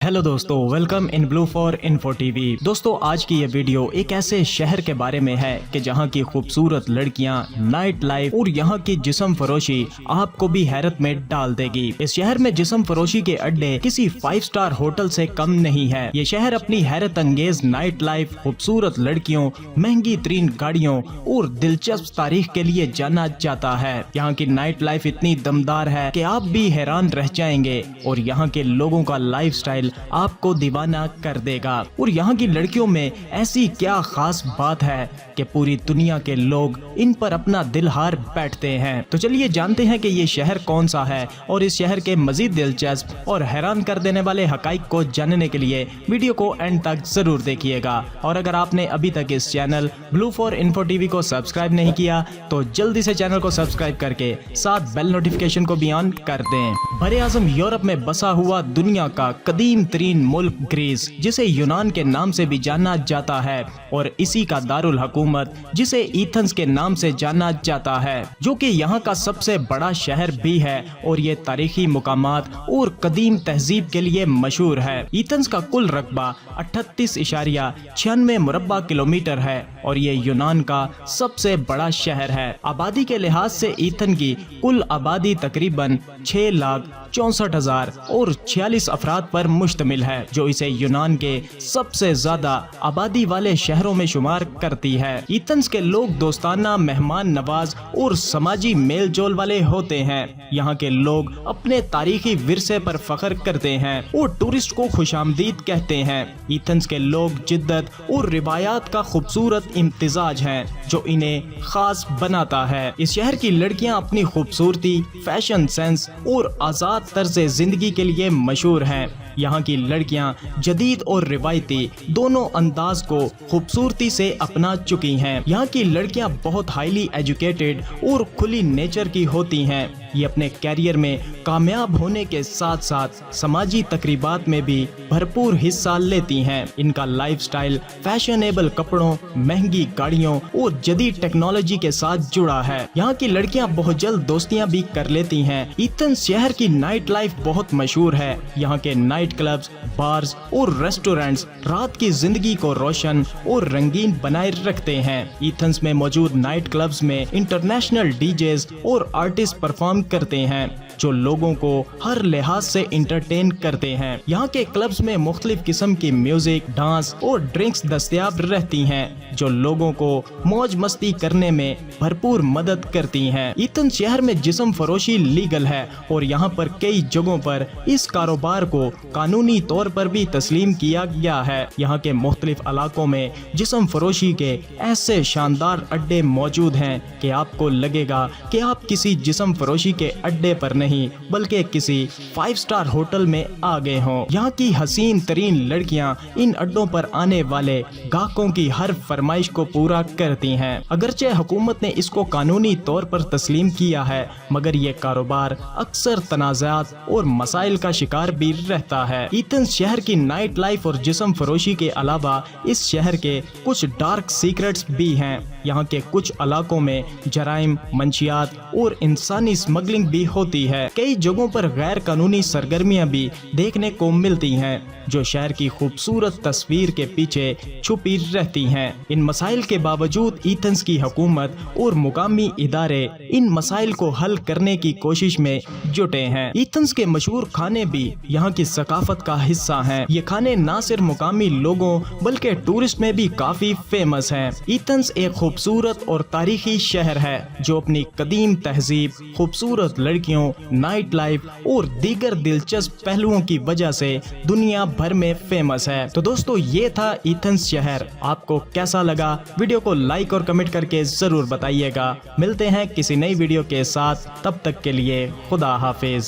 Hello दोस्तों, welcome in blue for info TV. दोस्तों, आज की ये वीडियो एक ऐसे शहर के बारे में है कि जहां की खूबसूरत लड़कियां, नाइट लाइफ और यहां की जिस्म फरोशी आपको भी हैरत में डाल देगी। इस शहर में जिस्म फरोशी के अड्डे किसी 5 स्टार होटल से कम नहीं है। ये शहर अपनी हैरत अंगेज नाइट लाइफ, खूबसूरत लड़कियों, महंगी तरीन गाड़ियों और दिलचस्प तारीख के लिए जाना जाता है। यहाँ की नाइट लाइफ इतनी दमदार है कि आप भी हैरान रह जाएंगे और यहाँ के लोगों का लाइफ स्टाइल आपको दीवाना कर देगा। और यहाँ की लड़कियों में ऐसी क्या खास बात है कि पूरी दुनिया के लोग इन पर अपना दिल हार बैठते हैं। तो चलिए जानते हैं कि ये शहर कौन सा है और इस शहर के मजीद दिलचस्प और हैरान कर देने वाले हकाइक को जानने के लिए वीडियो को एंड तक जरूर देखिएगा। और अगर आपने अभी तक इस channel blue for info TV को सब्सक्राइब नहीं किया तो जल्दी से चैनल को सब्सक्राइब करके साथ बेल नोटिफिकेशन को भी ऑन कर दें। बड़े आजम यूरोप में बसा हुआ दुनिया का कदीम तरीन मुल्क ग्रीस, जिसे यूनान के नाम से भी जाना जाता है, और इसी का दारुल हुकूमत जिसे एथेंस के नाम से जाना जाता है, जो कि यहाँ का सबसे बड़ा शहर भी है और ये तारीखी मुकामात और कदीम तहजीब के लिए मशहूर है। एथेंस का कुल रकबा 38.96 मुरब्बा किलोमीटर है और ये यूनान का सबसे बड़ा शहर है। आबादी के लिहाज से एथेंस की कुल आबादी तकरीबन 6,64,000 और 46 अफराद पर मुश्तमिल है, जो इसे यूनान के सबसे ज्यादा आबादी वाले शहरों में शुमार करती है। एथेंस के लोग दोस्ताना, मेहमान नवाज और समाजी मेल जोल वाले होते हैं। यहाँ के लोग अपने तारीखी विरसे पर फख्र करते हैं और टूरिस्ट को खुशामदीद कहते हैं। एथेंस के लोग जिद्दत और रिवायात का खूबसूरत इम्तिजाज है जो इन्हें खास बनाता है। इस शहर की लड़कियाँ अपनी खूबसूरती, फैशन सेंस और आजाद तर्ज जिंदगी के लिए मशहूर हैं। यहाँ की लड़कियाँ जदीद और रिवायती दोनों अंदाज को खूबसूरती से अपना चुकी हैं। यहाँ की लड़कियाँ बहुत हाईली एजुकेटेड और खुली नेचर की होती हैं। ये अपने कैरियर में कामयाब होने के साथ साथ समाजी तकरीबात में भी भरपूर हिस्सा लेती हैं। इनका लाइफस्टाइल फैशनेबल कपड़ों, महंगी गाड़ियों और जदीद टेक्नोलॉजी के साथ जुड़ा है। यहाँ की लड़कियाँ बहुत जल्द दोस्तियाँ भी कर लेती हैं। एथेंस शहर की नाइट लाइफ बहुत मशहूर है। यहाँ के नाइट क्लब्स, बार्स और रेस्टोरेंट्स रात की जिंदगी को रोशन और रंगीन बनाए रखते हैं। एथेंस में मौजूद नाइट क्लब्स में इंटरनेशनल डीजेस और आर्टिस्ट परफॉर्म करते हैं जो लोगों को हर लिहाज से इंटरटेन करते हैं। यहाँ के क्लब्स में मुख्तलिफ किस्म की म्यूजिक, डांस और ड्रिंक्स दस्तयाब रहती हैं जो लोगों को मौज मस्ती करने में भरपूर मदद करती हैं। एथेंस शहर में जिस्म फरोशी लीगल है और यहाँ पर कई जगहों पर इस कारोबार को कानूनी तौर पर भी तस्लीम किया गया है। यहाँ के मुख्तलिफ इलाकों में जिस्म फरोशी के ऐसे शानदार अड्डे मौजूद हैं कि आपको लगेगा कि आप किसी जिस्म फरोशी के अड्डे पर नहीं बल्कि किसी 5 स्टार होटल में आ गए हों। यहाँ की हसीन तरीन लड़कियाँ इन अड्डों पर आने वाले गाहकों की हर फरमाइश को पूरा करती हैं। अगरचे हुकूमत ने इसको कानूनी तौर पर तस्लीम किया है, मगर ये कारोबार अक्सर तनाज़ात और मसाइल का शिकार भी रहता है। एथेंस शहर की नाइट लाइफ और जिस्म फरोशी के अलावा इस शहर के कुछ डार्क सीक्रेट्स भी हैं। यहाँ के कुछ इलाकों में जराइम, मंशियात और इंसानी स्मगलिंग भी होती है। कई जगहों पर गैर कानूनी सरगर्मियां भी देखने को मिलती हैं जो शहर की खूबसूरत तस्वीर के पीछे छुपी रहती हैं। इन मसाइल के बावजूद एथेंस की हुकूमत और मुकामी इदारे इन मसाइल को हल करने की कोशिश में जुटे हैं। एथेंस के मशहूर खाने भी यहाँ की सकाफत का हिस्सा हैं। ये खाने न सिर्फ मुकामी लोगों बल्कि टूरिस्ट में भी काफी फेमस हैं। एथेंस एक खूबसूरत और तारीखी शहर है जो अपनी कदीम तहजीब, खूबसूरत लड़कियों, नाइट लाइफ और दीगर दिलचस्प पहलुओं की वजह से दुनिया भर में फेमस है। तो दोस्तों, ये था एथेंस शहर। आपको कैसा लगा? वीडियो को लाइक और कमेंट करके जरूर बताइएगा। मिलते हैं किसी नई वीडियो के साथ, तब तक के लिए खुदा हाफिज।